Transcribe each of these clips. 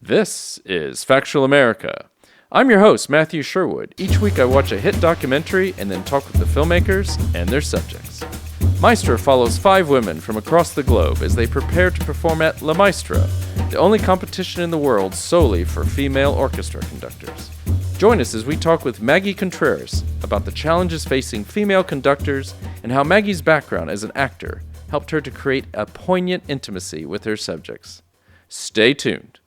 This is Factual America. I'm your host, Matthew Sherwood. Each week I watch a hit documentary and then talk with the filmmakers and their subjects. Maestro follows 5 women from across the globe as they prepare to perform at La Maestra, the only competition in the world solely for female orchestra conductors. Join us as we talk with Maggie Contreras about the challenges facing female conductors and how Maggie's background as an actor helped her to create a poignant intimacy with her subjects. Stay tuned.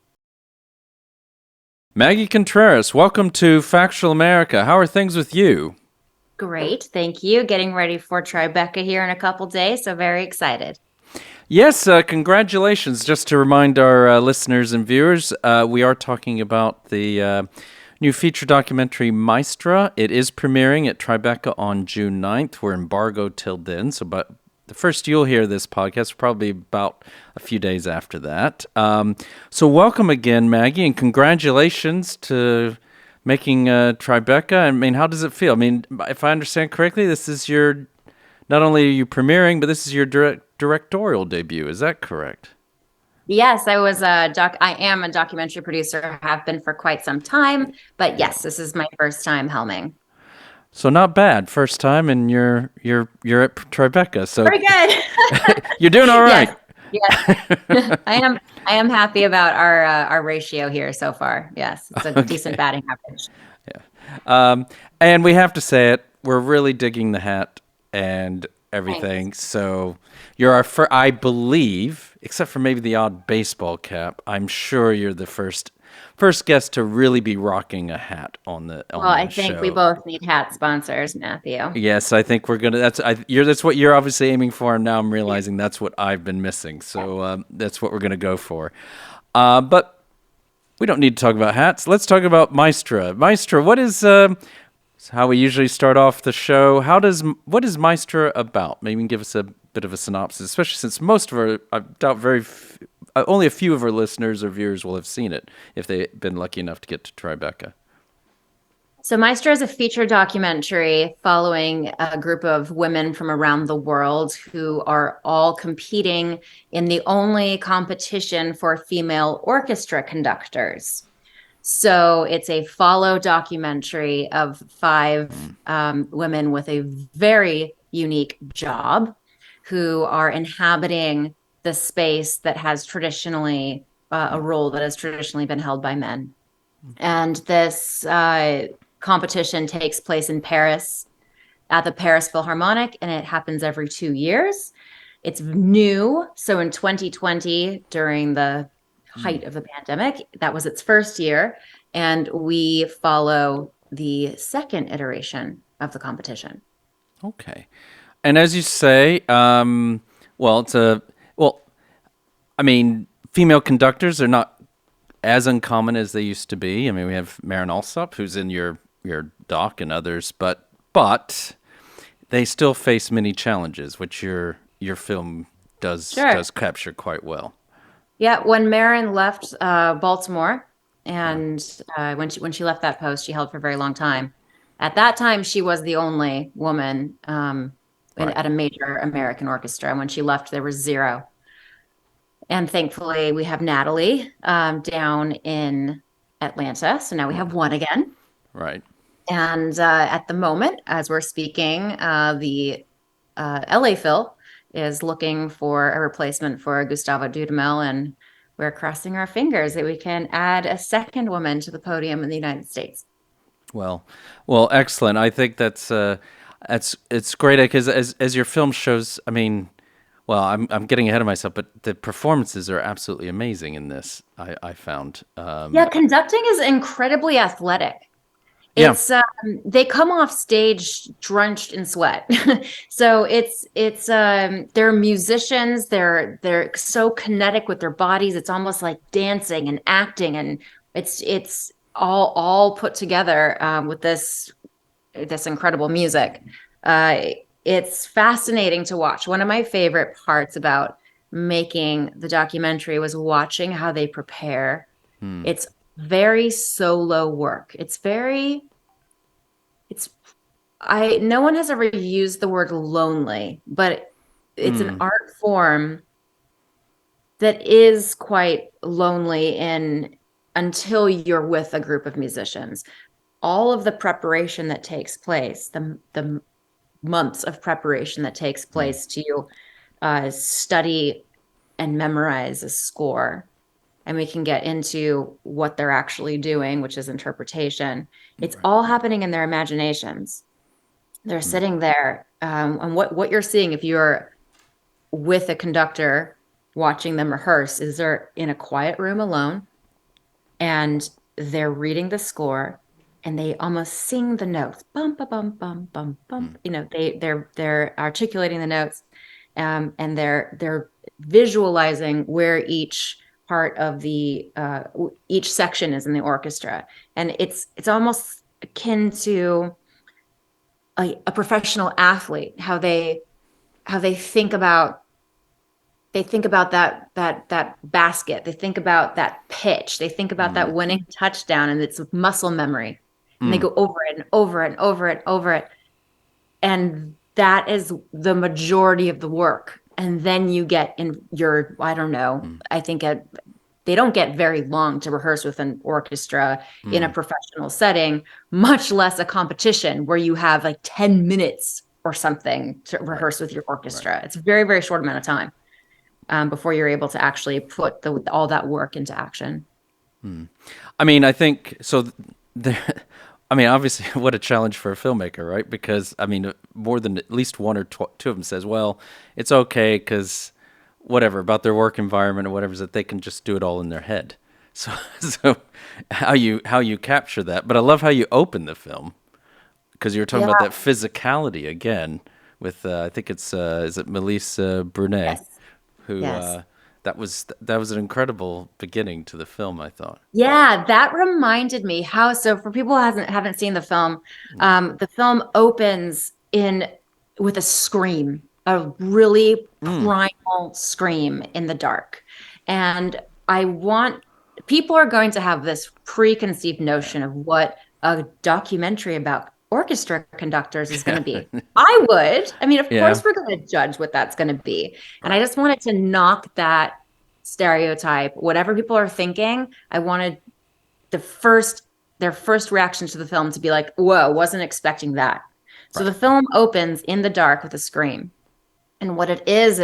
Maggie Contreras, welcome to Factual America. How are things with you? Great, thank you. Getting ready for Tribeca here in a couple days, so very excited. Yes, congratulations. Just to remind our listeners and viewers, we are talking about the new feature documentary Maestra. It is premiering at Tribeca on June 9th. We're embargoed till then, but the first you'll hear this podcast probably about a few days after that. So welcome again, Maggie, and congratulations to making Tribeca. I mean, how does it feel? I mean, if I understand correctly, this is your, not only are you premiering, but this is your directorial debut. Is that correct? Yes, I am a documentary producer, have been for quite some time, but yes, this is my first time helming. So not bad, first time, and you're at Tribeca. So pretty good. You're doing all right. Yes. I am happy about our ratio here so far. Yes, it's a decent batting average. Yeah, and we have to say it, we're really digging the hat and everything. Thanks. So you're our first, I believe, except for maybe the odd baseball cap. I'm sure you're the first guest to really be rocking a hat on the show. Well, I think we both need hat sponsors, Matthew. Yes, I think we're gonna. That's what you're obviously aiming for, and now I'm realizing that's what I've been missing. So that's what we're gonna go for. But we don't need to talk about hats. Let's talk about Maestra. Maestra, what is how we usually start off the show? What is Maestra about? Maybe you can give us a bit of a synopsis, especially since most of our, I doubt only a few of our listeners or viewers will have seen it if they've been lucky enough to get to Tribeca. So Maestra is a feature documentary following a group of women from around the world who are all competing in the only competition for female orchestra conductors. So it's a follow documentary of 5 women with a very unique job who are inhabiting the space that has traditionally a role that has traditionally been held by men. And this competition takes place in Paris at the Paris Philharmonic, and it happens every 2 years. It's new. So in 2020, during the height of the pandemic, that was its first year. And we follow the second iteration of the competition. Okay. And as you say, female conductors are not as uncommon as they used to be. I mean, we have Maren Alsop, who's in your doc, and others, but they still face many challenges, which your film does capture quite well. Yeah, when Maren left Baltimore, and when she left that post, she held for a very long time. At that time, she was the only woman at a major American orchestra. And when she left, there was 0. And thankfully, we have Natalie down in Atlanta. So now we have 1 again. Right. And at the moment, as we're speaking, the LA Phil is looking for a replacement for Gustavo Dudamel, and we're crossing our fingers that we can add a second woman to the podium in the United States. Well, excellent. I think it's great because as your film shows, I mean, well, I'm getting ahead of myself, but the performances are absolutely amazing in this. I found. Yeah, conducting is incredibly athletic. It's they come off stage drenched in sweat. So they're musicians, they're so kinetic with their bodies. It's almost like dancing and acting, and it's all put together with this incredible music. It's fascinating to watch. One of my favorite parts about making the documentary was watching how they prepare. It's very solo work. No one has ever used the word lonely, but it's an art form that is quite lonely in until you're with a group of musicians. All of the preparation that takes place, the months of preparation that takes Mm. place to study and memorize a score, and we can get into what they're actually doing, which is interpretation. It's Right. all happening in their imaginations. They're Mm. sitting there, and what you're seeing if you're with a conductor watching them rehearse is they're in a quiet room alone, and they're reading the score, and they almost sing the notes, bum ba bum bum bum bum. Mm. They're articulating the notes, and they're visualizing where each part of the each section is in the orchestra, and it's almost akin to a professional athlete, how they think about that basket. They think about that pitch. They think about Mm. that winning touchdown, and it's muscle memory. And they Mm. go over it and over it and over it, over it. And that is the majority of the work. And then you get in your, I don't know, Mm. I think they don't get very long to rehearse with an orchestra in a Mm. professional setting, much less a competition where you have like 10 minutes or something to Right. rehearse with your Right. orchestra. It's a very, very short amount of time before you're able to actually put all that work into action. I mean, I think so. There, I mean, obviously, what a challenge for a filmmaker, right? Because I mean, more than at least one or two of them says, "Well, it's okay because whatever about their work environment or whatever is that they can just do it all in their head." So, so how you capture that? But I love how you open the film because you were talking Yeah. about that physicality again with I think it's is it Mélisse Brunet Yes. who Yes. that was an incredible beginning to the film. I thought. Yeah, that reminded me how, so for people who haven't seen the film opens in with a scream, a really Mm. primal scream in the dark. And I want people are going to have this preconceived Yeah. notion of what a documentary about orchestra conductors is going Yeah. to be. I would. I mean, of Yeah. course we're going to judge what that's going to be. And I Right. just wanted to knock that stereotype, whatever people are thinking. I wanted the first their first reaction to the film to be like, whoa, wasn't expecting that. So Right. the film opens in the dark with a scream. And what it is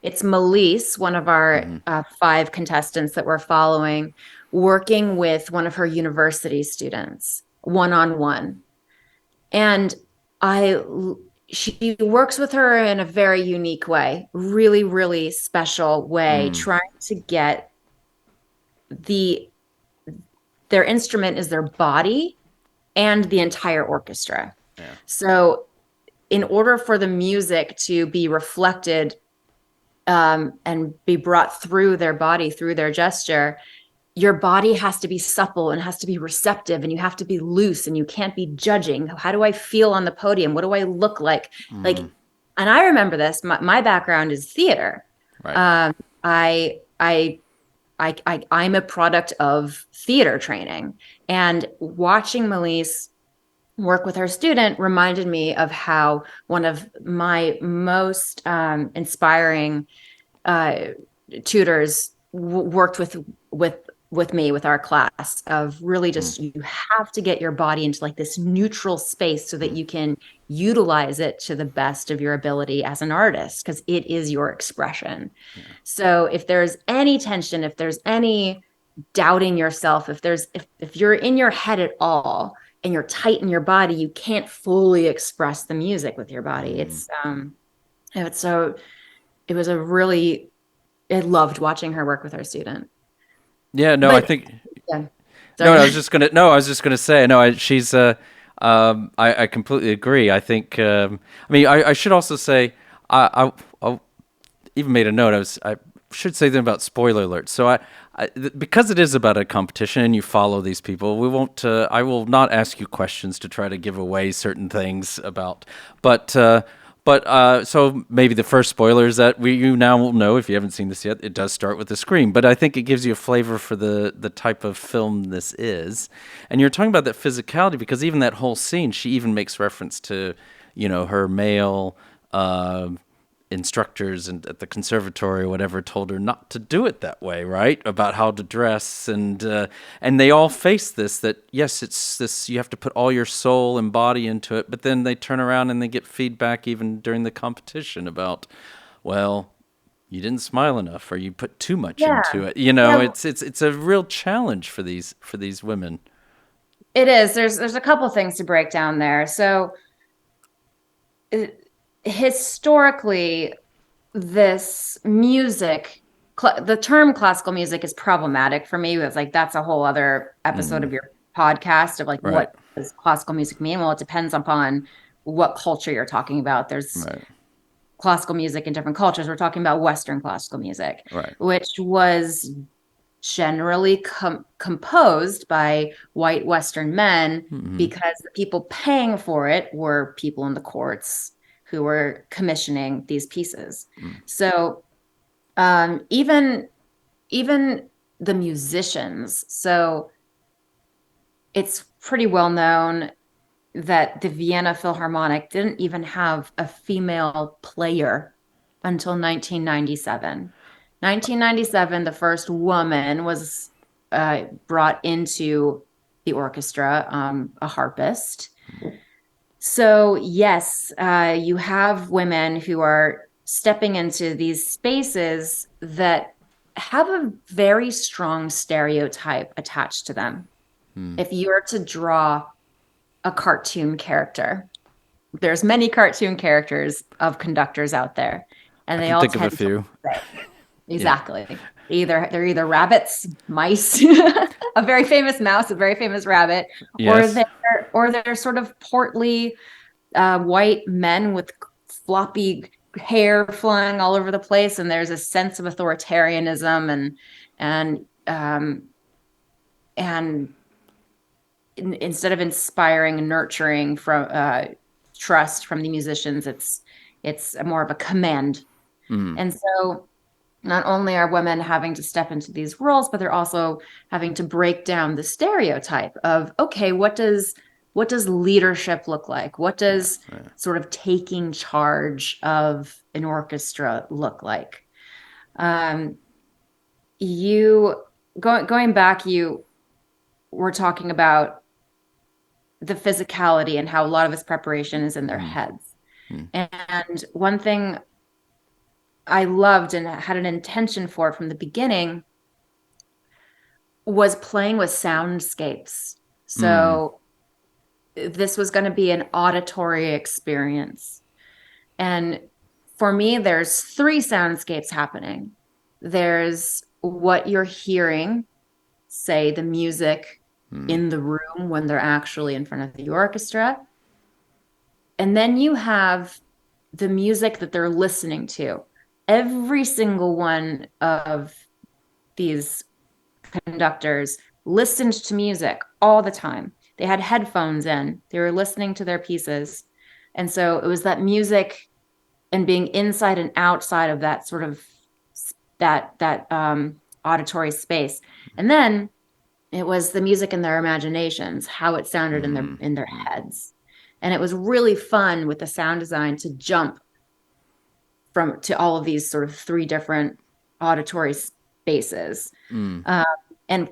it's Mélisse, one of our Mm-hmm. five contestants that we're following, working with one of her university students one on one. And I she works with her in a very unique way, really, really special way, Mm. trying to get the their instrument is their body and the entire orchestra. Yeah. So in order for the music to be reflected and be brought through their body, through their gesture, your body has to be supple and has to be receptive, and you have to be loose, and you can't be judging. How do I feel on the podium? What do I look like? Mm. Like, and I remember this. My background is theater. Right. Um, I I I'm a product of theater training, and watching Mélisse work with her student reminded me of how one of my most inspiring uh, tutors worked with with me with our class of really Mm. just you have to get your body into like this neutral space so that Mm. you can utilize it to the best of your ability as an artist because it is your expression. Yeah. So if there's any tension, if there's any doubting yourself, if you're in your head at all and you're tight in your body, you can't fully express the music with your body. Mm. It's so it was a really I loved watching her work with her student. Yeah. No, I But think. yeah, No, sorry. I was just gonna. No, I was just gonna say. No, she's. I completely agree. I think. I mean, I should also say. I even made a note. I should say them about spoiler alerts. So because it is about a competition and you follow these people, we won't. I will not ask you questions to try to give away certain things about. But so maybe the first spoiler is that you now will know if you haven't seen this yet. It does start with a scream, but I think it gives you a flavor for the type of film this is. And you're talking about that physicality because even that whole scene, she even makes reference to her male. instructors and at the conservatory or whatever told her not to do it that way, right? About how to dress, and they all face this, that yes, it's this, you have to put all your soul and body into it, but then they turn around and they get feedback even during the competition about, well, you didn't smile enough or you put too much Yeah. into it. You know, Yeah, it's a real challenge for these women. it is. There's a couple things to break down there. So historically, this music, the term classical music is problematic for me. It's like that's a whole other episode of your podcast of like, Right. what does classical music mean? Well, it depends upon what culture you're talking about. There's Right. classical music in different cultures. We're talking about Western classical music, Right. which was generally composed by white Western men, because the people paying for it were people in the courts who were commissioning these pieces. So even the musicians. So it's pretty well known that the Vienna Philharmonic didn't even have a female player until 1997. 1997, the first woman was brought into the orchestra, a harpist. So yes, you have women who are stepping into these spaces that have a very strong stereotype attached to them. If you were to draw a cartoon character, there's many cartoon characters of conductors out there, and I they can all think of a tend to few. exactly. They're either rabbits, mice, a very famous mouse, a very famous rabbit, Yes. or they're sort of portly white men with floppy hair flying all over the place, and there's a sense of authoritarianism and instead of inspiring and nurturing from trust from the musicians, it's more of a command. And so not only are women having to step into these roles, but they're also having to break down the stereotype of, okay, what does leadership look like? What does sort of taking charge of an orchestra look like? Going back, you were talking about the physicality and how a lot of this preparation is in their heads. And one thing I loved and had an intention for from the beginning was playing with soundscapes. So this was going to be an auditory experience. And for me, there's three soundscapes happening. There's what you're hearing, say the music in the room when they're actually in front of the orchestra. And then you have the music that they're listening to. Every single one of these conductors listened to music all the time. They had headphones in. They were listening to their pieces. And so it was that music and being inside and outside of that sort of that auditory space. And then it was the music in their imaginations, how it sounded in their heads. And it was really fun with the sound design to jump to all of these sort of three different auditory spaces. And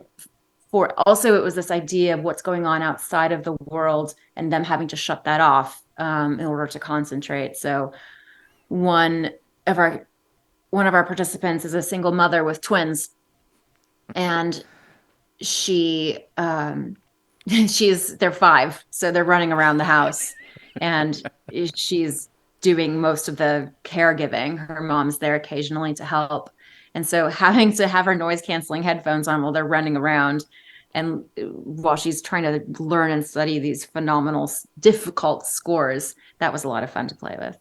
for also, it was this idea of what's going on outside of the world and them having to shut that off in order to concentrate. So one of our participants is a single mother with twins, and they're 5, so they're running around the house, and she's doing most of the caregiving. Her mom's there occasionally to help. And so having to have her noise canceling headphones on while they're running around and while she's trying to learn and study these phenomenal, difficult scores, that was a lot of fun to play with.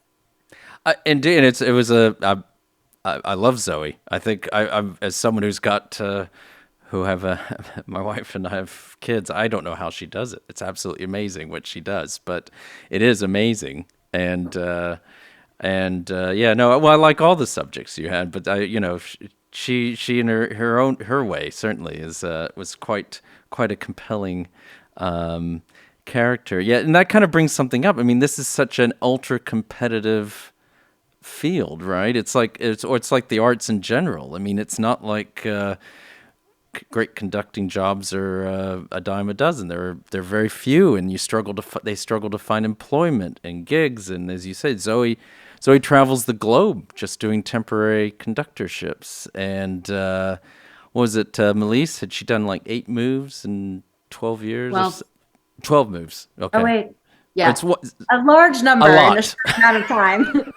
Indeed, I love Zoe. I think I'm, as someone who's got who have my wife and I have kids, I don't know how she does it. It's absolutely amazing what she does, but it is amazing. And yeah, no, well, I like all the subjects you had, but she in her way certainly was quite a compelling character. Yeah, and that kind of brings something up. I mean, this is such an ultra competitive field, right? It's like the arts in general. I mean, it's not like great conducting jobs are a dime a dozen. They're very few, and they struggle to find employment and gigs. And as you said, Zoe travels the globe just doing temporary conductorships. And what was it, Mélisse? Had she done like 8 moves in 12 years? 12 moves. Oh, Okay, wait. it's Yeah. what A large a number in a lot. short amount of time.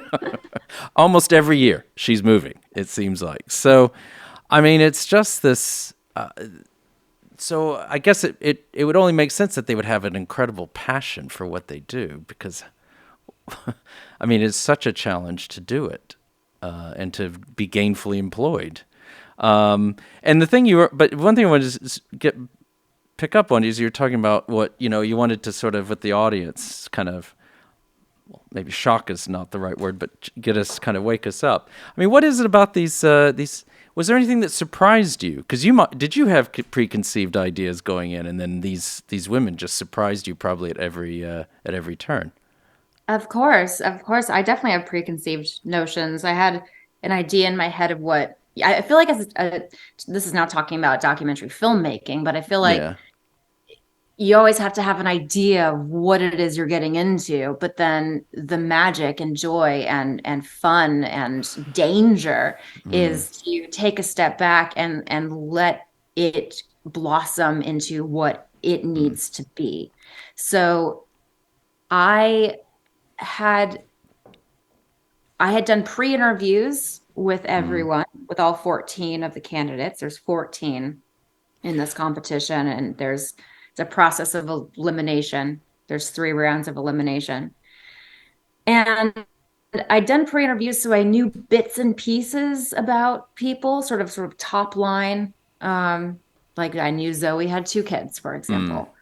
Almost every year she's moving. It seems like so. I mean, it's just this. So I guess it would only make sense that they would have an incredible passion for what they do because, I mean, it's such a challenge to do it and to be gainfully employed. And the thing but one thing I wanted to pick up on is you're talking about what, you wanted to sort of with the audience kind of, maybe shock is not the right word, but get us kind of wake us up. I mean, what is it about these? Was there anything that surprised you? Because did you have preconceived ideas going in, and then these women just surprised you probably at every turn? Of course, of course. I definitely have preconceived notions. I had an idea in my head of what I feel like this is now talking about documentary filmmaking, but I feel like Yeah. you always have to have an idea of what it is you're getting into, but then the magic and joy and fun and danger Mm, is to take a step back and let it blossom into what it mm, needs to be. So I had I had done pre-interviews with mm. everyone, with all 14 of the candidates. There's 14 in this competition, and it's a process of elimination. There's 3 rounds of elimination. And I'd done pre-interviews, so I knew bits and pieces about people, sort of top line. Like I knew Zoe had 2 kids, for Mm. example.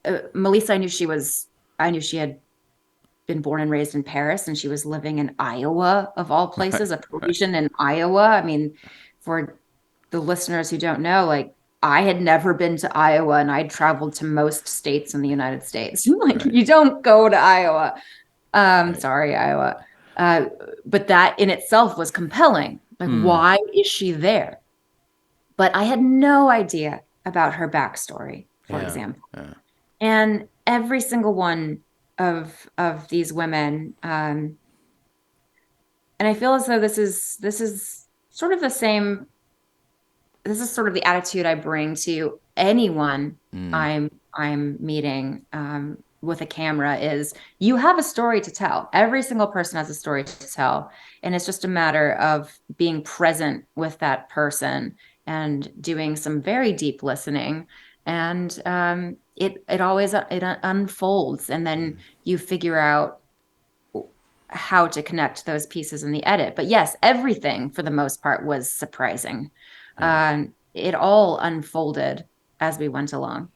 Mélisse, I knew she had been born and raised in Paris, and she was living in Iowa, of all Right. places, a Right. Parisian in Iowa. I mean, for the listeners who don't know, like I had never been to Iowa, and I'd traveled to most states in the United States. Like Right. you don't go to Iowa. Right. Sorry, Iowa. Uh, but that in itself was compelling. Like, Mm. why is she there? But I had no idea about her backstory, for Yeah. example. Yeah. And every single one of these women, and I feel as though this is sort of the same. This is sort of the attitude I bring to anyone Mm. I'm meeting with a camera. Is you have a story to tell. Every single person has a story to tell, and it's just a matter of being present with that person and doing some very deep listening. And it always it unfolds, and then you figure out how to connect those pieces in the edit. But yes, everything for the most part was surprising. Yeah. It all unfolded as we went along.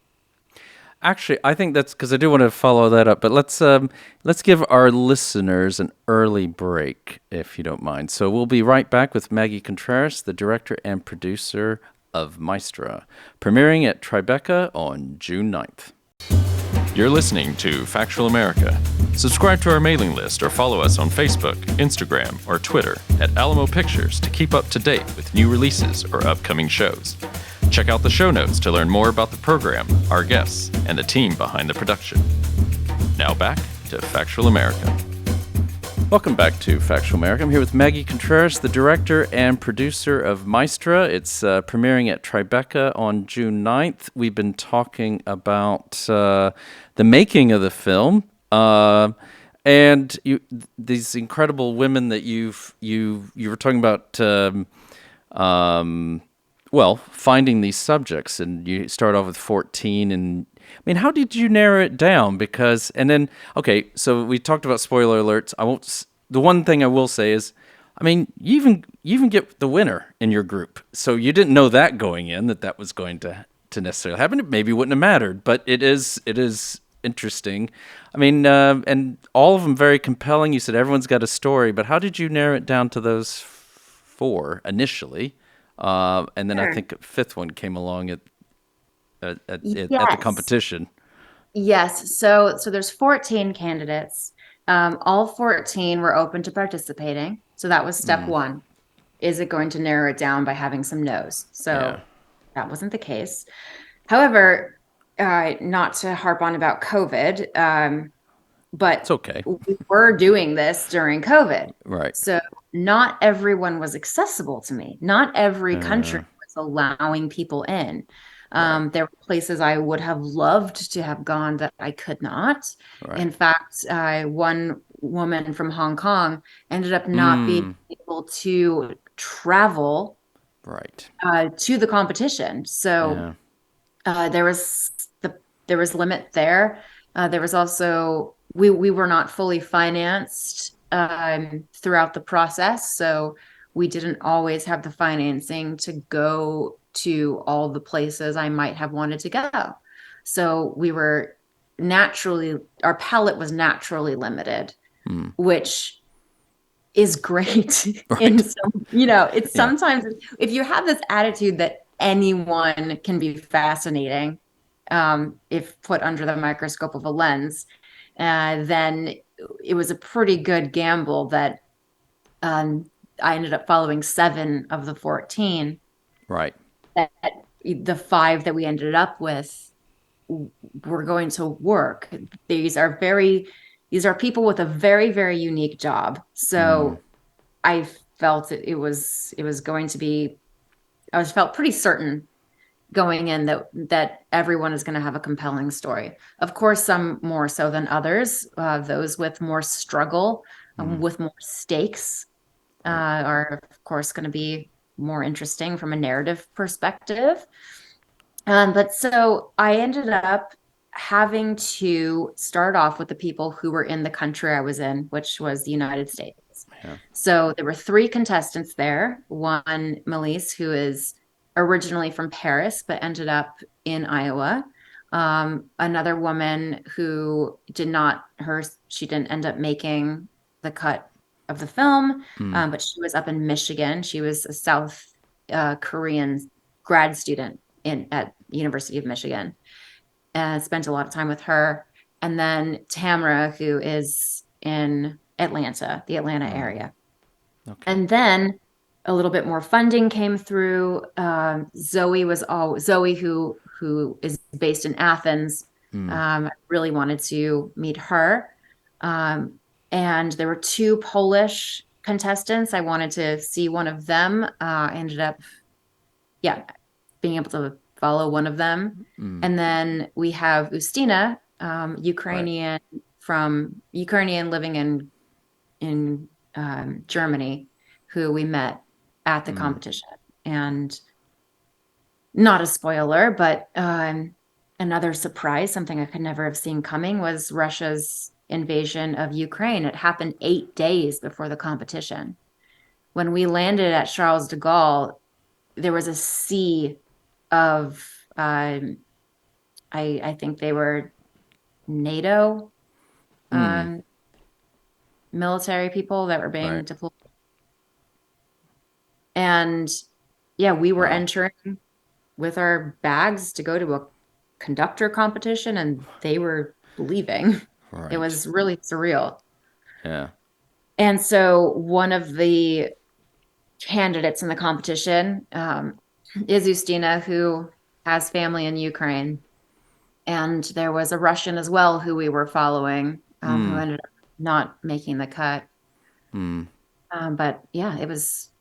Actually, I think that's because I do want to follow that up, but let's give our listeners an early break, if you don't mind. So we'll be right back with Maggie Contreras, the director and producer of Maestra, premiering at Tribeca on June 9th. You're listening to Factual America. Subscribe to our mailing list or follow us on Facebook, Instagram, or Twitter at Alamo Pictures to keep up to date with new releases or upcoming shows. Check out the show notes to learn more about the program, our guests, and the team behind the production. Now back to Factual America. Welcome back to Factual America. I'm here with Maggie Contreras, the director and producer of Maestra. It's premiering at Tribeca on June 9th. We've been talking about the making of the film and these incredible women that you were talking about. Well, finding these subjects, and you start off with 14, and I mean, how did you narrow it down? Because, and then, okay, so we talked about spoiler alerts. I won't. The one thing I will say is, I mean, you even get the winner in your group, so you didn't know that going in that was going to necessarily happen. It maybe wouldn't have mattered, but it is interesting. I mean, and all of them very compelling. You said everyone's got a story, but how did you narrow it down to those four initially? And then I Sure. think a fifth one came along at the Yes. competition. Yes. So there's 14 candidates. All 14 were open to participating. So that was step one. Is it going to narrow it down by having some no's? So that wasn't the case. However, not to harp on about COVID, but It's okay. we were doing this during COVID. Right. So not everyone was accessible to me. Not every country was allowing people in. There were places I would have loved to have gone that I could not. Right. In fact, one woman from Hong Kong ended up not being able to travel Right. to the competition. So there was limit there. There was also we were not fully financed throughout the process, so we didn't always have the financing to go to all the places I might have wanted to go. So we were our palette was naturally limited, which is great. In some, it's sometimes if you have this attitude that anyone can be fascinating, if put under the microscope of a lens, then it was a pretty good gamble that I ended up following 7 of the 14. Right. That the 5 that we ended up with were going to work. These are people with a very, very unique job. So I felt it was going to be, I felt pretty certain going in that everyone is going to have a compelling story. Of course, some more so than others. Those with more struggle, with more stakes, are of course going to be more interesting from a narrative perspective. But so I ended up having to start off with the people who were in the country I was in, which was the United States. Yeah. So there were 3 contestants there. One, Mélisse, who is originally from Paris, but ended up in Iowa. Another woman who she didn't end up making the cut of the film, but she was up in Michigan. She was a South Korean grad student at University of Michigan, and spent a lot of time with her. And then Tamara, who is in Atlanta, the Atlanta area. Okay. And then a little bit more funding came through. Zoe, who is based in Athens. I really wanted to meet her. And there were 2 Polish contestants. I wanted to see one of them. I ended up, being able to follow one of them. And then we have Ustina, Ukrainian living in Germany, who we met at the competition. And not a spoiler, but another surprise, something I could never have seen coming, was Russia's invasion of Ukraine. It happened 8 days before the competition. When we landed at Charles de Gaulle, there was a sea of I think they were NATO military people that were being deployed. And we were entering with our bags to go to a conductor competition, and they were leaving. Right. It was really surreal. Yeah. And so one of the candidates in the competition is Ustina, who has family in Ukraine. And there was a Russian as well who we were following, who ended up not making the cut. But it was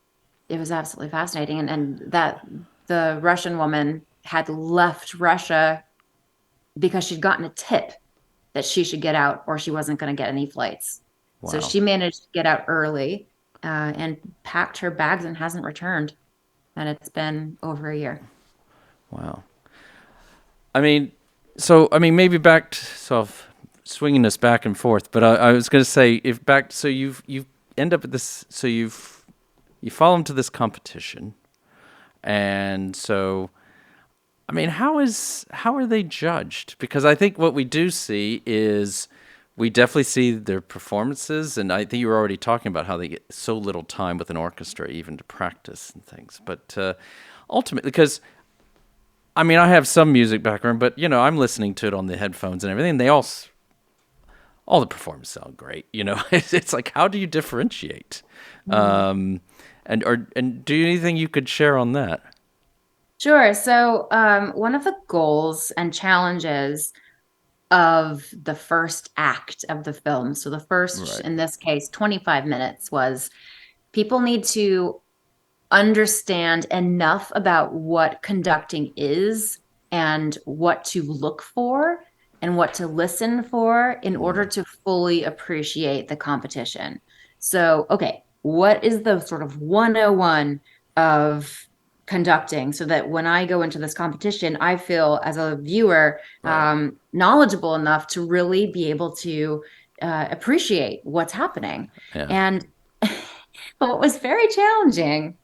absolutely fascinating. And that the Russian woman had left Russia because she'd gotten a tip that she should get out or she wasn't going to get any flights. Wow. So she managed to get out early and packed her bags and hasn't returned. And it's been over a year. Wow. Maybe swinging us back and forth, but I was going to say, so you end up at this, so you follow them to this competition. And so, how are they judged? Because I think what we do see is we definitely see their performances, and I think you were already talking about how they get so little time with an orchestra even to practice and things. But ultimately, because I have some music background, but I'm listening to it on the headphones and everything. And they all all the performers sound great. It's like, how do you differentiate? And do anything you could share on that? Sure. So, one of the goals and challenges of the first act of the film, so the first, Right. in this case, 25 minutes, was people need to understand enough about what conducting is and what to look for and what to listen for in order to fully appreciate the competition. So, okay, what is the sort of 101 of conducting so that when I go into this competition, I feel as a viewer knowledgeable enough to really be able to appreciate what's happening. Yeah. And what was very challenging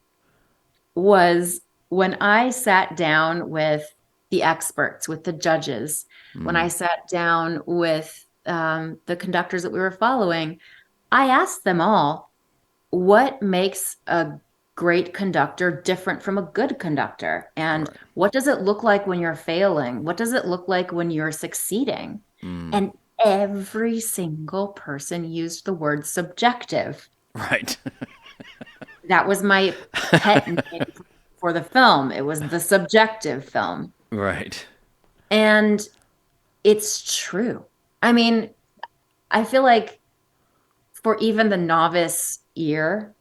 was when I sat down with the experts, with the judges, when I sat down with the conductors that we were following, I asked them all, what makes a great conductor different from a good conductor? And what does it look like when you're failing? What does it look like when you're succeeding? And every single person used the word subjective. Right. That was my pet name for the film. It was the subjective film. Right. And it's true. I mean, I feel like for even the novice ear,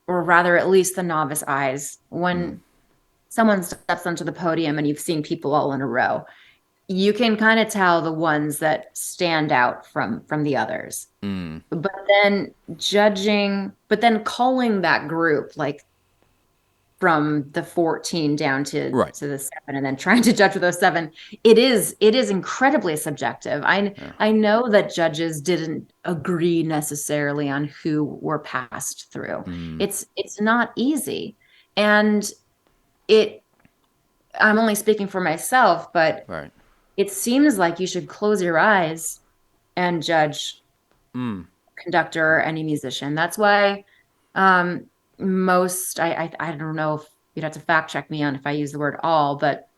or rather at least the novice eyes, when someone steps onto the podium and you've seen people all in a row, you can kind of tell the ones that stand out from the others. But then calling that group, like from the 14 down to the 7, and then trying to judge for those 7, it is incredibly subjective. I know that judges didn't agree necessarily on who were passed through. It's not easy. And I'm only speaking for myself, but it seems like you should close your eyes and judge conductor or any musician. That's why most, I don't know if you'd have to fact check me on if I use the word all, but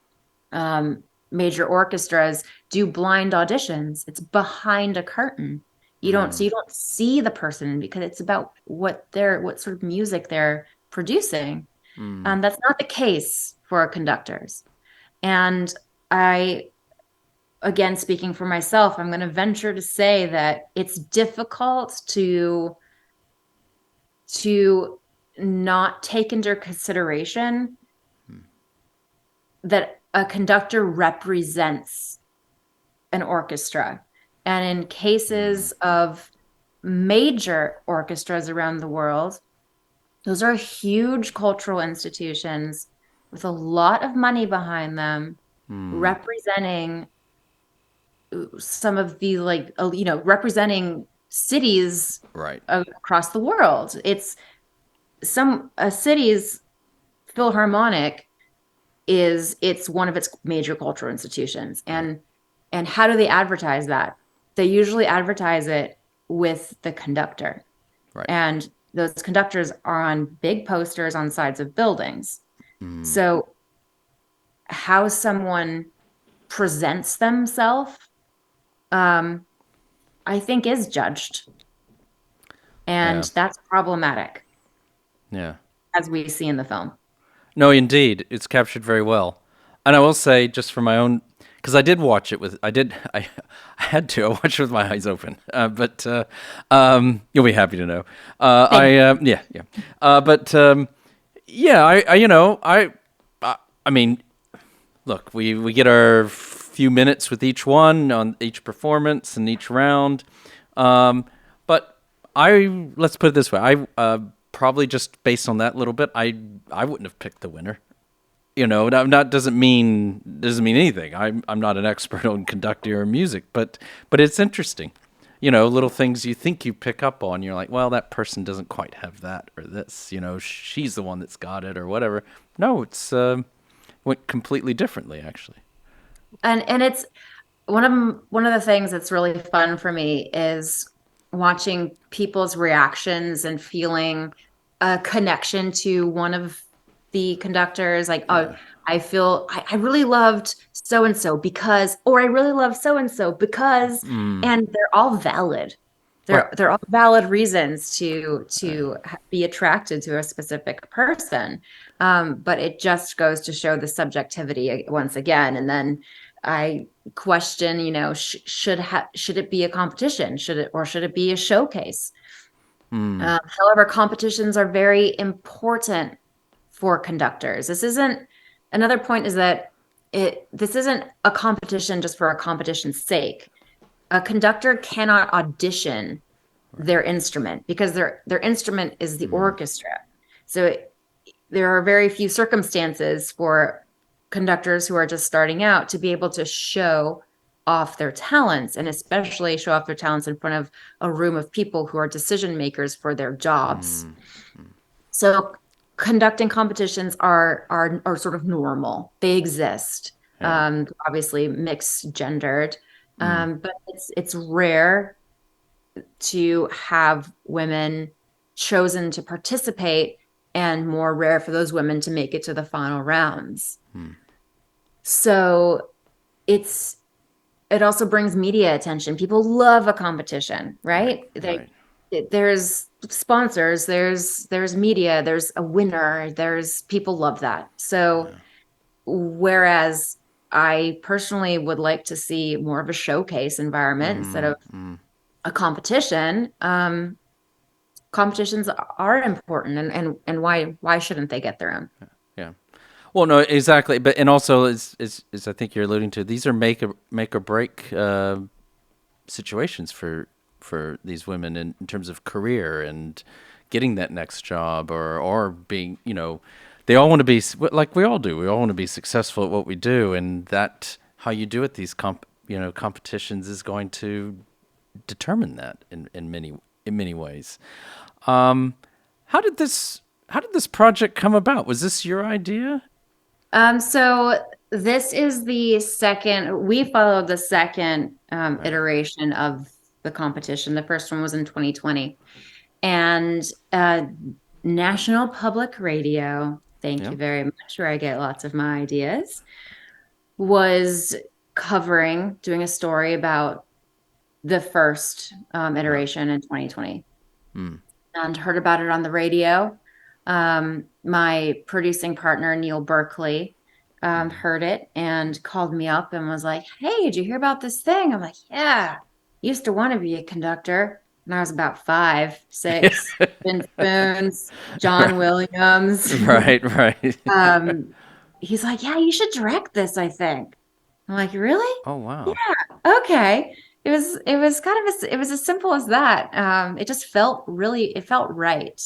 major orchestras do blind auditions. It's behind a curtain. You don't see the person because it's about what sort of music they're producing. That's not the case for conductors. And again, speaking for myself, I'm going to venture to say that it's difficult to not take into consideration that a conductor represents an orchestra. And in cases of major orchestras around the world, those are huge cultural institutions with a lot of money behind them, representing some of the representing cities across the world. It's a city's philharmonic it's one of its major cultural institutions. And how do they advertise that? They usually advertise it with the conductor. And those conductors are on big posters on sides of buildings. So how someone presents themselves, I think, is judged. And that's problematic. Yeah. As we see in the film. No, indeed. It's captured very well. And I will say, just for my own, because I did watch it I had to. I watched it with my eyes open. But you'll be happy to know. I mean, look, we get our few minutes with each one on each performance and each round. But let's put it this way. Probably just based on that little bit, I wouldn't have picked the winner. Doesn't mean anything. I'm not an expert on conducting or music, but it's interesting. Little things you think you pick up on. You're like, well, that person doesn't quite have that or this. She's the one that's got it or whatever. No, it's went completely differently actually. And it's one of the things that's really fun for me is watching people's reactions and feeling a connection to one of the conductors. Like, I feel I really loved so and so because, or I really love so and so because, and they're all valid. Right. They're all valid reasons to be attracted to a specific person. But it just goes to show the subjectivity once again. And then I question, should it be a competition? Should it be a showcase? However, competitions are very important for conductors. Another point is that this isn't a competition just for a competition's sake. A conductor cannot audition their instrument because their instrument is the orchestra. So there are very few circumstances for conductors who are just starting out to be able to show off their talents, and especially show off their talents in front of a room of people who are decision makers for their jobs. So conducting competitions are sort of normal. They exist. Obviously mixed gendered, but it's rare to have women chosen to participate, and more rare for those women to make it to the final rounds. So it also brings media attention. People love a competition, right? There's sponsors, there's media, there's a winner, there's people love that. So whereas I personally would like to see more of a showcase environment instead of a competition, competitions are important, and why shouldn't they get their own? Yeah. Well, no, exactly. But and also, as I think you're alluding to, these are make or break situations for these women in terms of career and getting that next job, or being, they all want to be like we all do. We all want to be successful at what we do, and that how you do it, these competitions is going to determine that in many ways. How did this project come about? Was this your idea? So this is we followed the second iteration of the competition. The first one was in 2020, and National Public Radio, thank you very much, where I get lots of my ideas, was doing a story about the first iteration in 2020, and heard about it on the radio. My producing partner, Neil Berkeley, heard it and called me up and was like, "Hey, did you hear about this thing?" I'm like, "Yeah, used to want to be a conductor when I was about 5, 6, Vince Spoons, John Williams." Right. He's like, "Yeah, you should direct this, I think." I'm like, "Really?" Oh, wow. Yeah, okay. It was kind of it was as simple as that. It just felt right.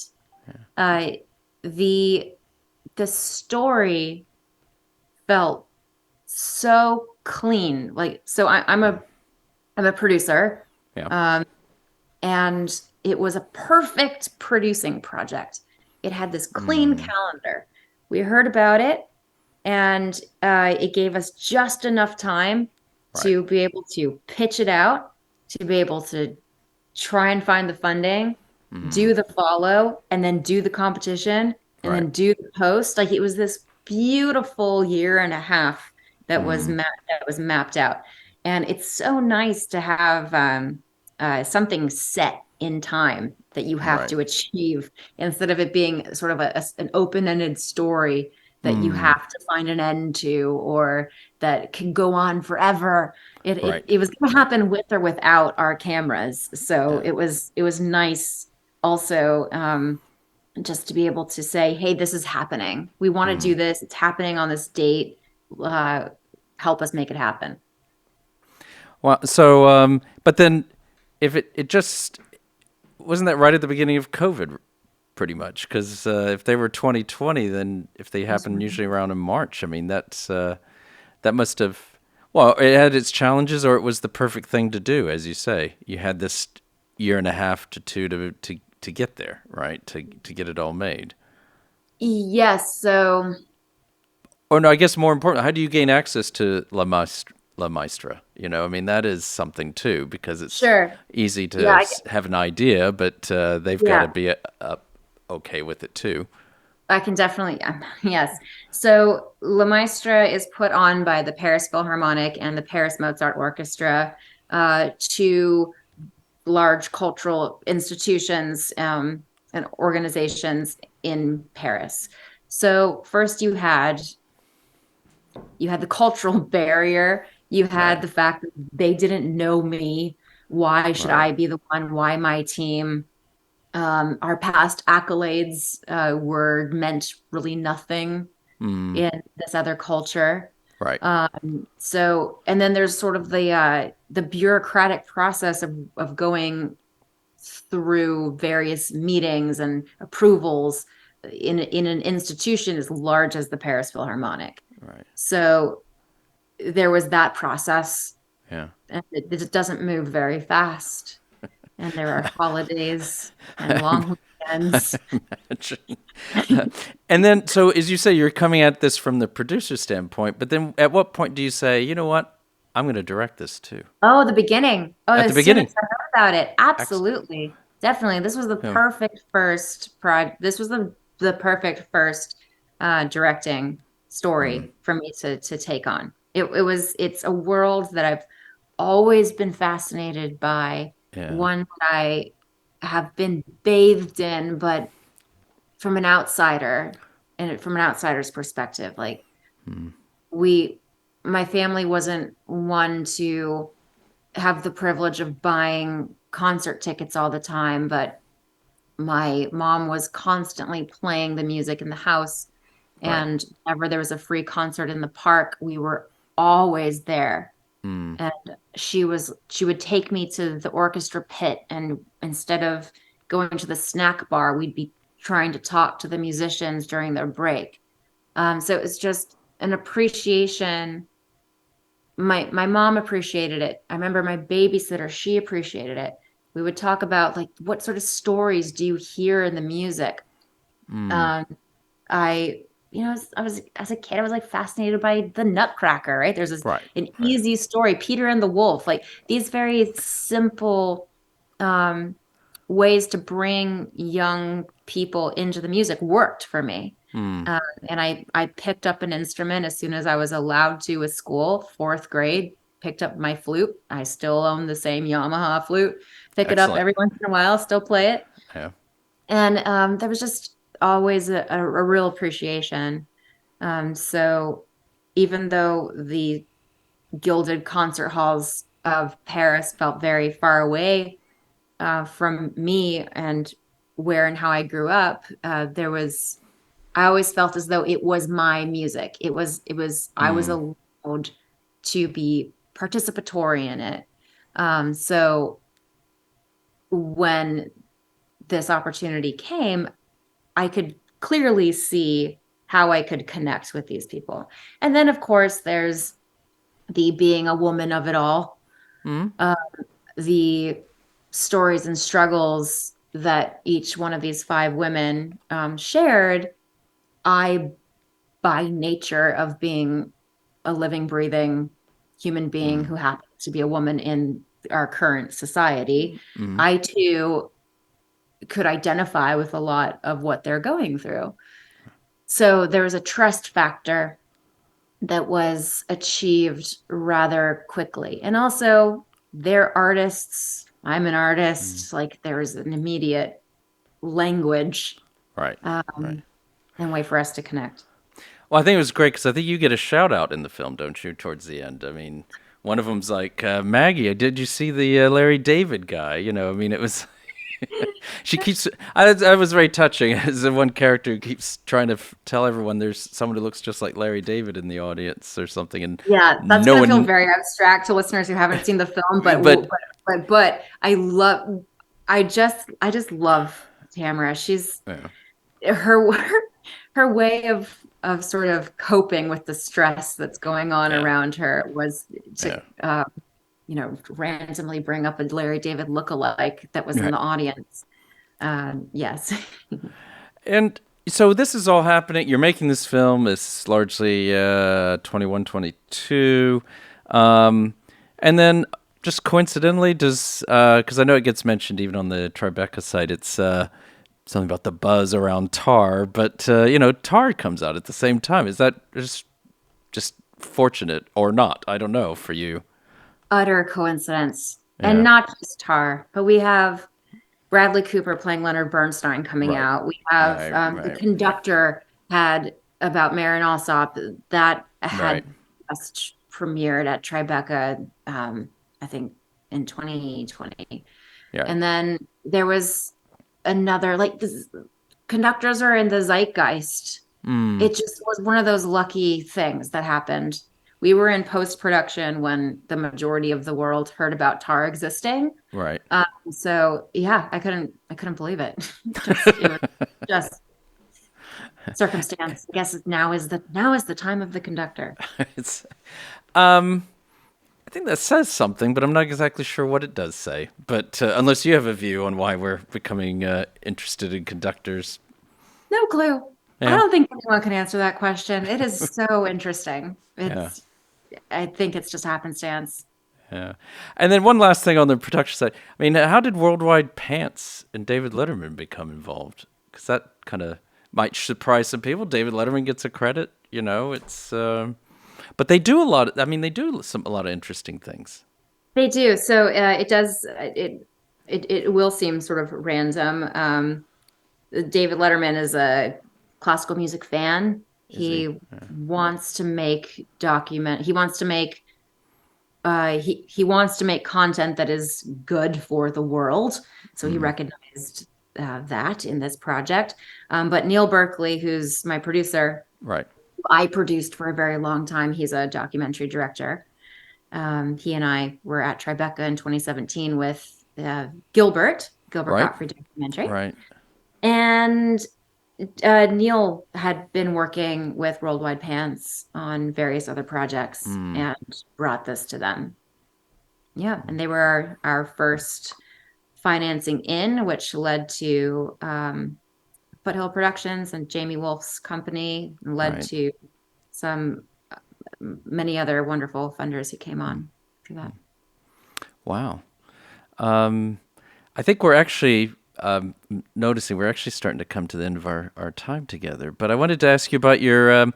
The story felt so clean. Like, so I'm a producer. Yeah. And it was a perfect producing project. It had this clean calendar. We heard about it, and it gave us just enough time to be able to pitch it out, to be able to try and find the funding, do the follow, and then do the competition, and then do the post. Like, it was this beautiful year and a half that was mapped out. And it's so nice to have something set in time that you have to achieve, instead of it being sort of an open-ended story that you have to find an end to, or that can go on forever. It was going to happen with or without our cameras. So it was nice also, just to be able to say, "Hey, this is happening. We want to do this. It's happening on this date. Help us make it happen." Well, so, but then if it just, wasn't that right at the beginning of COVID, pretty much? Because if they were 2020, then if they happen usually around in March, I mean, that must have, well, it had its challenges, or it was the perfect thing to do, as you say. You had this year and a half to 2 to get there, right? To get it all made. Yes. So. Or no, I guess more important, how do you gain access to La Maestra? I mean, that is something too, because it's easy to have an idea, but they've got to be okay with it too. I can definitely, yes. So La Maestra is put on by the Paris Philharmonic and the Paris Mozart Orchestra, two large cultural institutions and organizations in Paris. So first you had the cultural barrier. You had Right. the fact that they didn't know me. Why should Right. I be the one? Why my team? Our past accolades were meant really nothing Mm. in this other culture. Right. So, and then there's sort of the bureaucratic process of going through various meetings and approvals in an institution as large as the Paris Philharmonic. Right. So there was that process, Yeah. and it doesn't move very fast. And there are holidays and long weekends. Imagine. And then, so as you say, you're coming at this from the producer standpoint, but then at what point do you say, you know what, I'm going to direct this too? Oh, the beginning. Oh, At the as soon as beginning. I heard about it, Excellent. absolutely. Definitely. This was the Yeah. perfect first project. This was the perfect first directing Mm. story for me to take on. It's a world that I've always been fascinated by, Yeah. one that I have been bathed in, but from an outsider and from an outsider's perspective. Like Mm. we my family wasn't one to have the privilege of buying concert tickets all the time, but my mom was constantly playing the music in the house. Right. And whenever there was a free concert in the park, we were always there. Mm. And she would take me to the orchestra pit, and instead of going to the snack bar, we'd be trying to talk to the musicians during their break. So it's just an appreciation. My mom appreciated it. I remember my babysitter, she appreciated it. We would talk about like what sort of stories do you hear in the music. Mm. Um, I I was as a kid, I was like fascinated by the Nutcracker, right? There's Right. an Right. easy story, Peter and the Wolf, like these very simple um, ways to bring young people into the music worked for me. Mm. And I picked up an instrument as soon as I was allowed to with school, fourth grade, picked up my flute. I still own the same Yamaha flute, pick it up Excellent. every once in a while, still play it. Yeah. And there was just always a real appreciation. So even though the gilded concert halls of Paris felt very far away from me and where and how I grew up, I always felt as though it was my music. I was Mm. allowed to be participatory in it. So when this opportunity came, I could clearly see how I could connect with these people. And then, of course, there's the being a woman of it all, Mm. uh, the stories and struggles that each one of these five women shared. I, by nature of being a living, breathing human being Mm. who happens to be a woman in our current society, Mm. I too could identify with a lot of what they're going through. So there was a trust factor that was achieved rather quickly. And also, they're artists. I'm an Mm. artist. Like there was an immediate language Right. Right. and way for us to connect. Well, I think it was great because I think you get a shout out in the film, don't you? Towards the end, I mean, one of them's like Maggie. Did you see the Larry David guy? You know, I mean, it was. She keeps. I was very touching as the one character who keeps trying to tell everyone there's someone who looks just like Larry David in the audience or something, and Yeah, that's no going to feel one. very abstract to listeners who haven't seen the film, But but I just love Tamara. She's yeah, her her way of sort of coping with the stress that's going on yeah, around her was to yeah, randomly bring up a Larry David lookalike that was in right. the audience. Yes. And so this is all happening. You're making this film. It's largely 21, 22. And then just coincidentally, does because I know it gets mentioned even on the Tribeca site. It's something about the buzz around Tar, but Tar comes out at the same time. Is that just fortunate or not? I don't know for you. Utter coincidence. Yeah. And not just Tar, but we have Bradley Cooper playing Leonard Bernstein coming Right. out. We have the Right. Conductor had about Marin Alsop that had Right. just premiered at Tribeca, I think in 2020. Yeah. And then there was another, like, this, conductors are in the zeitgeist. It just was one of those lucky things that happened. We were in post-production when the majority of the world heard about Tar existing. Right. So yeah, I couldn't believe it. It was just circumstance. I guess now is the time of the Conductor. It's, I think that says something, but I'm not exactly sure what it does say. But unless you have a view on why we're becoming interested in conductors. No clue. Yeah. I don't think anyone can answer that question. It is so interesting. I think it's just happenstance. Yeah. And then one last thing on the production side. I mean, how did Worldwide Pants and David Letterman become involved? Because that kind of might surprise some people. David Letterman gets a credit, it's... but they do a lot. They do a lot of interesting things. They do. So it does. It will seem sort of random. David Letterman is a classical music fan. He wants to make He wants to make. He wants to make content that is good for the world. So he recognized that in this project. But Neil Berkeley, who's my producer, right? I produced for a very long time. He's a documentary director. He and I were at Tribeca in 2017 with Gilbert Right. Gottfried documentary. Right. And Neil had been working with Worldwide Pants on various other projects and brought this to them. Yeah, and they were our first financing in, which led to Foothill Productions and Jamie Wolf's company, and led to many other wonderful funders who came on through that. Wow. I think we're actually noticing we're actually starting to come to the end of our time together. But I wanted to ask you about your...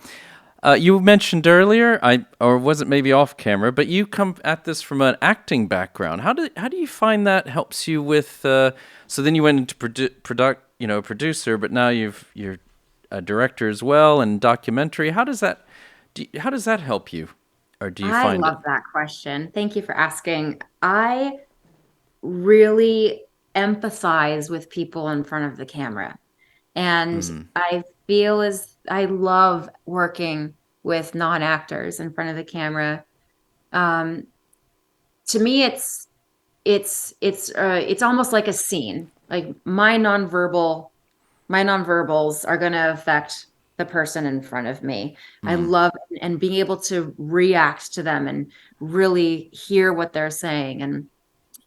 you mentioned earlier, or was it maybe off camera, but you come at this from an acting background. How do you find that helps you with... so then you went into producer, but now you're a director as well and documentary. How does that help you? Or do you find I love that question. Thank you for asking. I really empathize with people in front of the camera. And I feel I love working with non-actors in front of the camera. To me, it's almost like a scene. Like my nonverbals are going to affect the person in front of me. I love and being able to react to them and really hear what they're saying, and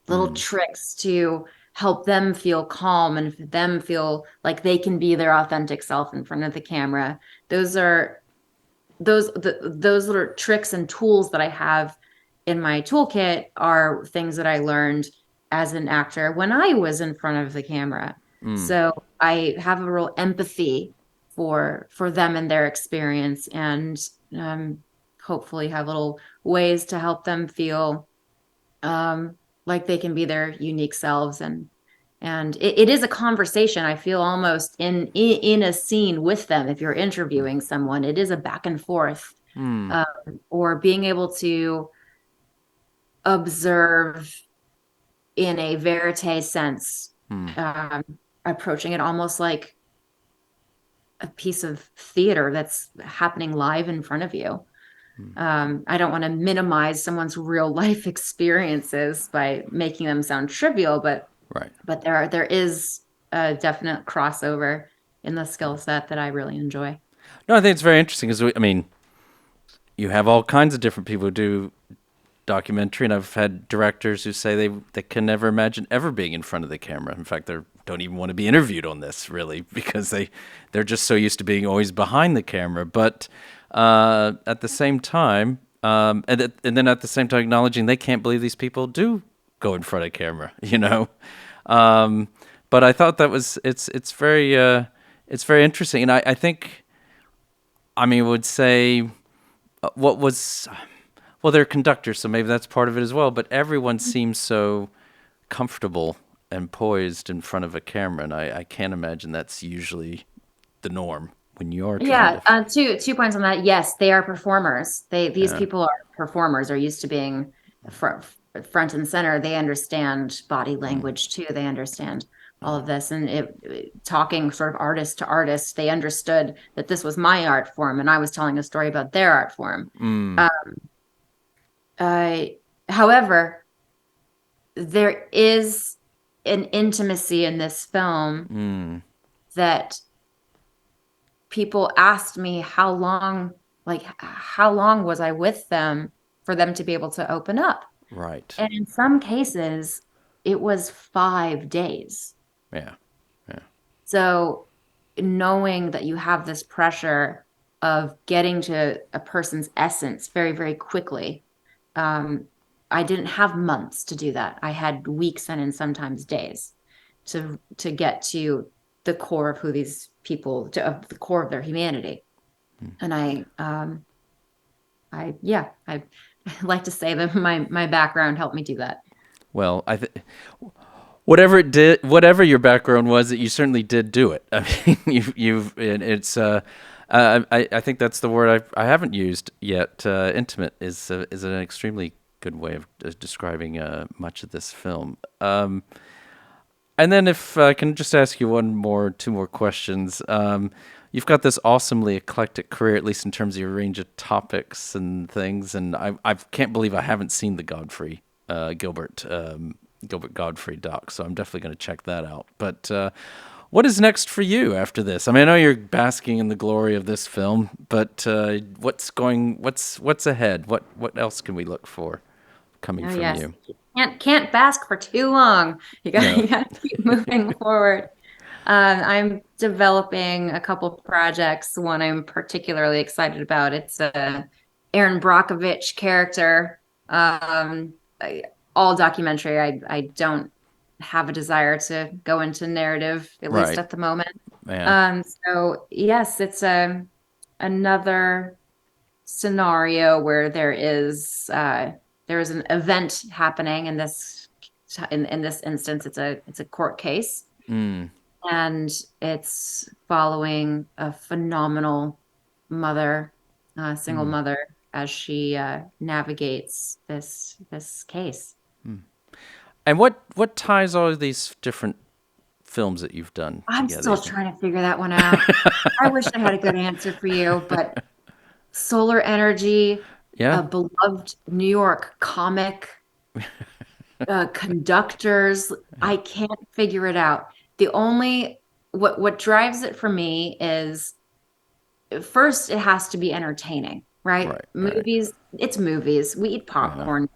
little tricks to help them feel calm and them feel like they can be their authentic self in front of the camera. Those little tricks and tools that I have in my toolkit are things that I learned as an actor when I was in front of the camera. So I have a real empathy for them and their experience, and hopefully have little ways to help them feel like they can be their unique selves. And it is a conversation. I feel almost in a scene with them. If you're interviewing someone, it is a back and forth, or being able to observe in a verite sense, approaching it almost like a piece of theater that's happening live in front of you. I don't want to minimize someone's real life experiences by making them sound trivial, but there is a definite crossover in the skill set that I really enjoy. No, I think it's very interesting because you have all kinds of different people who do documentary, and I've had directors who say they can never imagine ever being in front of the camera. In fact, they don't even want to be interviewed on this, really, because they're just so used to being always behind the camera. But at the same time, and then at the same time acknowledging they can't believe these people do go in front of camera, But I thought that was it's very interesting, and I think, I mean, would say what was, well, they're conductors, so maybe that's part of it as well. But everyone seems so comfortable and poised in front of a camera, and I can't imagine that's usually the norm when you are trying Yeah, to. two points on that. Yes, they are performers. These Yeah. people are performers, are used to being front and center. They understand body language too. They understand all of this, and talking sort of artist to artist, they understood that this was my art form, and I was telling a story about their art form. Mm, Uh, however, there is an intimacy in this film that people asked me how long was I with them for them to be able to open up. right. And in some cases, it was 5 days. Yeah. Yeah. So knowing that you have this pressure of getting to a person's essence very, very quickly, I didn't have months to do that. I had weeks and sometimes days to get to the core of who these people, of the core of their humanity. And I like to say that my background helped me do that. Well, whatever your background was, that you certainly did do it. I mean, you've and it's I think that's the word I haven't used yet. Intimate is an extremely good way of describing much of this film. And then if I can just ask you two more questions. You've got this awesomely eclectic career, at least in terms of your range of topics and things. And I can't believe I haven't seen the Gilbert Godfrey doc, so I'm definitely going to check that out. But what is next for you after this? I mean, I know you're basking in the glory of this film, but what's ahead? What else can we look for coming from Yes. you? Can't bask for too long. You No. gotta keep moving forward. I'm developing a couple projects. One I'm particularly excited about. It's a Aaron Brockovich character. All documentary. I don't have a desire to go into narrative, at least Right. at the moment. Man. So yes, it's another scenario where there is an event happening in this instance. It's a court case. And it's following a phenomenal mother, single mother, as she navigates this case. And what ties all of these different films that you've done I'm together? still trying to figure that one out. I wish I had a good answer for you, but Solar Energy, Yeah. a beloved New York comic, Conductors, I can't figure it out. The only what drives it for me is, first, it has to be entertaining, right? Right. Movies, it's movies. We eat popcorn.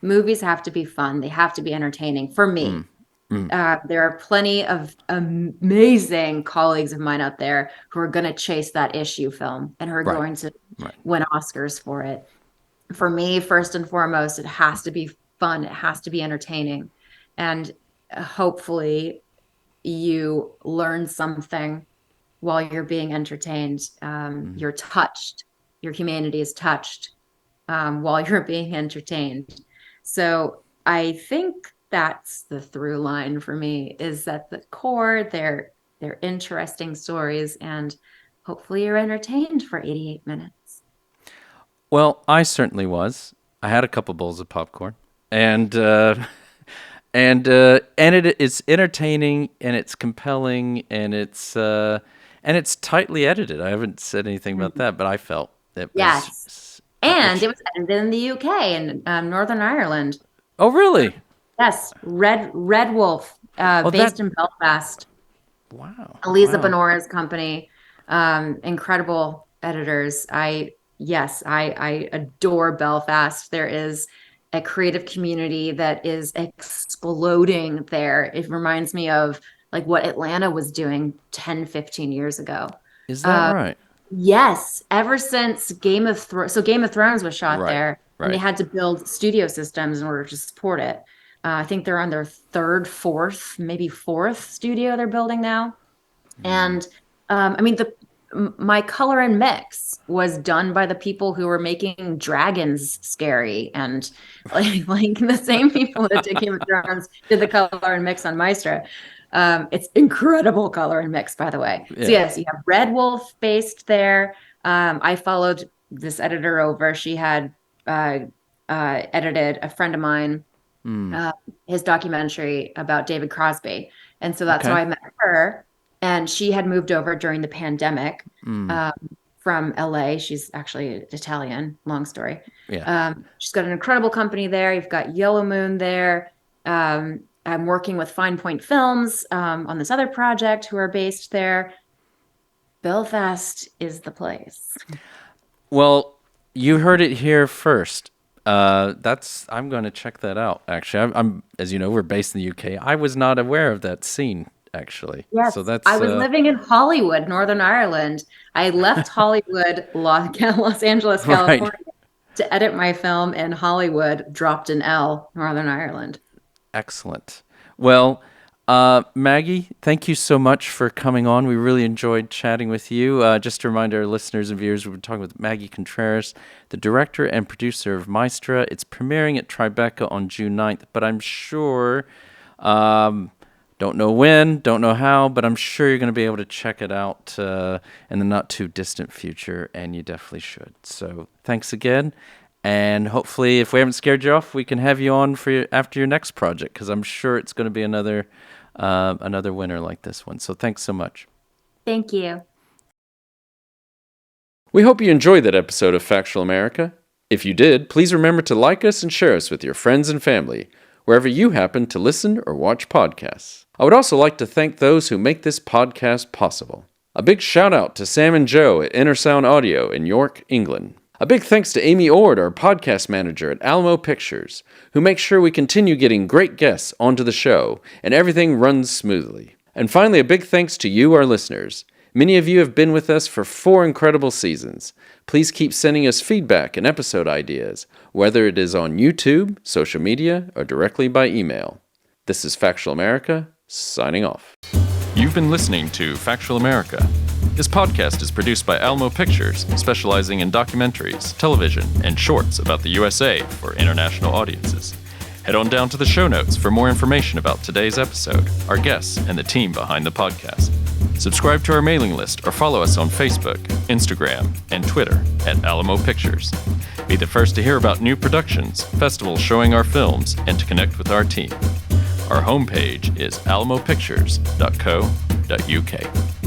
Movies have to be fun. They have to be entertaining for me. There are plenty of amazing colleagues of mine out there who are going to chase that issue film and who are going to win Oscars for it. For me, first and foremost, it has to be fun. It has to be entertaining. And hopefully you learn something while you're being entertained. You're touched. Your humanity is touched while you're being entertained. So I think that's the through line for me, is that the core, they're interesting stories, and hopefully you're entertained for 88 minutes. Well, I certainly was. I had a couple bowls of popcorn, and it's entertaining, and it's compelling, and it's tightly edited. I haven't said anything about that, but I felt it was. And it was edited in the UK and Northern Ireland. Oh, really? Yes, Red Wolf, based in Belfast. Wow. Eliza Bonora's company, incredible editors. I adore Belfast. There is a creative community that is exploding there. It reminds me of like what Atlanta was doing 10, 15 years ago. Is that right? Yes, ever since Game of Thrones. So Game of Thrones was shot there, and they right. had to build studio systems in order to support it. I think they're on their fourth, maybe fourth studio they're building now. And I mean, my color and mix was done by the people who were making dragons scary, and like the same people that did Game of Thrones did the color and mix on Maestra. It's incredible color and mix, by the way. Yeah. So yes, you have Red Wolf based there. I followed this editor over. She had edited a friend of mine, his documentary about David Crosby. And so that's how I met her. And she had moved over during the pandemic from LA. She's actually Italian, long story. Yeah. She's got an incredible company there. You've got Yellow Moon there. I'm working with Fine Point Films on this other project who are based there. Belfast is the place. Well, you heard it here first. I'm going to check that out. Actually, I'm as you know, we're based in the UK. I was not aware of that scene, actually. Yes, so that's. I was living in Hollywood, Northern Ireland. I left Hollywood, Los Angeles, California, to edit my film in Hollywood. Dropped an L, Northern Ireland. Excellent. Well, Maggie, thank you so much for coming on. We really enjoyed chatting with you. Just to remind our listeners and viewers, we've been talking with Maggie Contreras, the director and producer of Maestra. It's premiering at Tribeca on June 9th, but I'm sure, don't know when, don't know how, but I'm sure you're going to be able to check it out in the not too distant future, and you definitely should. So thanks again. And hopefully, if we haven't scared you off, we can have you on after your next project, because I'm sure it's going to be another winner like this one. So thanks so much. Thank you. We hope you enjoyed that episode of Factual America. If you did, please remember to like us and share us with your friends and family, wherever you happen to listen or watch podcasts. I would also like to thank those who make this podcast possible. A big shout out to Sam and Joe at Inner Sound Audio in York, England. A big thanks to Amy Ord, our podcast manager at Alamo Pictures, who makes sure we continue getting great guests onto the show and everything runs smoothly. And finally, a big thanks to you, our listeners. Many of you have been with us for 4 incredible seasons. Please keep sending us feedback and episode ideas, whether it is on YouTube, social media, or directly by email. This is Factual America, signing off. You've been listening to Factual America. This podcast is produced by Alamo Pictures, specializing in documentaries, television, and shorts about the USA for international audiences. Head on down to the show notes for more information about today's episode, our guests, and the team behind the podcast. Subscribe to our mailing list or follow us on Facebook, Instagram, and Twitter at Alamo Pictures. Be the first to hear about new productions, festivals showing our films, and to connect with our team. Our homepage is alamopictures.co.uk.